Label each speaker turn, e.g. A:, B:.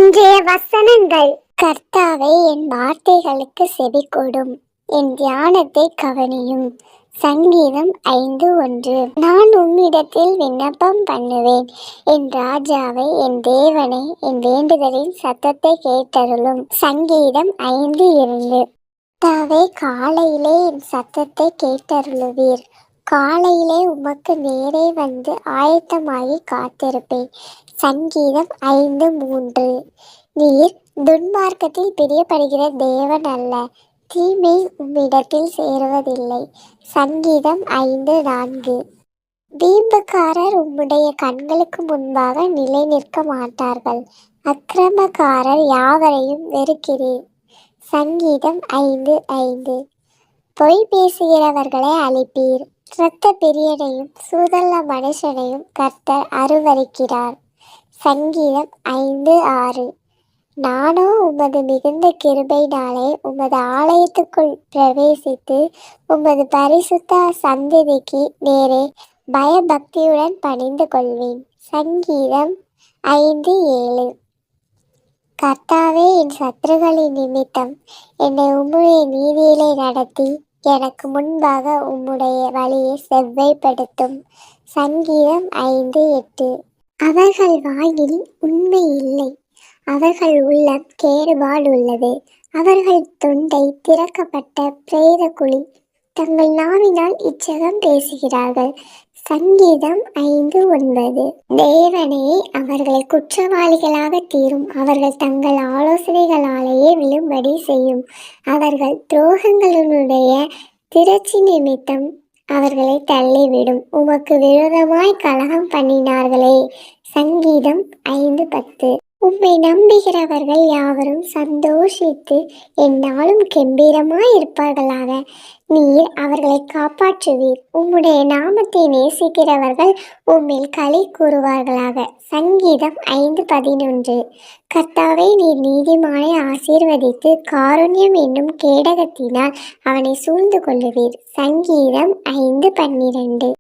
A: இன்றைய வசனங்கள். கர்த்தாவே, என் வார்த்தைகளுக்கு செவிகொடும், என் தியானத்தை கவனியும். சங்கீதம் 5:1. நான் உம்மிடத்தில் விண்ணப்பம் பண்ணுவேன். என் ராஜாவை, என் தேவனை, என் வேண்டுதலின் சத்தத்தை கேட்டருளும். சங்கீதம் 5:2. கர்த்தாவே, காலையிலே என் சத்தத்தை கேட்டருளுவீர். காலையிலே உமக்கு நேரே வந்து ஆயத்தமாகி காத்திருப்பேன். சங்கீதம் 5:3. நீர் துன்மார்க்கத்தில் பிரியப்படுகிற தேவன் அல்ல, தீமை உம்மிடத்தில் சேருவதில்லை. சங்கீதம் 5:4. வீம்புக்காரர் உம்முடைய கண்களுக்கு முன்பாக நிலை நிற்க மாட்டார்கள். அக்கிரமக்காரர் யாவரையும் வெறுக்கிறீர். சங்கீதம் 5:5. பொய் பேசுகிறவர்களை அழிப்பீர். இரத்த பிரியனையும் சூதல்ல மனுஷனையும் கர்த்தர் அருவருக்கிறார். சங்கீதம் 5:6. நானோ உமது மிகுந்த கிருபையினாலே உமது ஆலயத்துக்குள் பிரவேசித்து உமது பரிசுத்த சந்நிதிக்கு நேரே பயபக்தியுடன் பணிந்து கொள்வேன். சங்கீதம் 5:7. கர்த்தாவே, என் சத்துருக்களின் நிமித்தம் என்னை உம்முடைய நீதியிலே நடத்தி எனக்கு முன்பாக உம்முடைய வழியை செவ்வைப்படுத்தும். சங்கீதம் 5:8. அவர்கள் வாயில் உண்மை இல்லை, அவர்கள் உள்ளம் கேடுபாடுள்ளது. அவர்கள் தொண்டை திறக்கப்பட்ட பிரேத குழி, தங்கள் நாவினால் இச்சகம் பேசுகிறார்கள். சங்கீதம் 5:9. தேவனே, அவர்களை குற்றவாளிகளாக தீரும். அவர்கள் தங்கள் ஆலோசனைகளாலேயே விழும்படி செய்யும். அவர்கள் துரோகங்களுடைய திரட்சி நிமித்தம் அவர்களை தள்ளிவிடும். உமக்கு விரோதமாய் கலகம் பண்ணினார்களே. சங்கீதம் 5:10. உம்மை நம்புகிறவர்கள் யாவரும் சந்தோஷித்து எந்நாளும் கெம்பீரமாய் இருப்பார்களாக. நீர் அவர்களை காப்பாற்றுவீர். உம்முடைய நாமத்தை நேசிக்கிறவர்கள் உம்மில் களி கூறுவார்களாக. சங்கீதம் 5:11. கர்த்தாவே, நீர் நீதிமானை ஆசீர்வதித்து காருண்யம் என்னும் கேடகத்தினால் அவனை சூழ்ந்து கொள்ளுவீர். சங்கீதம் 5:12.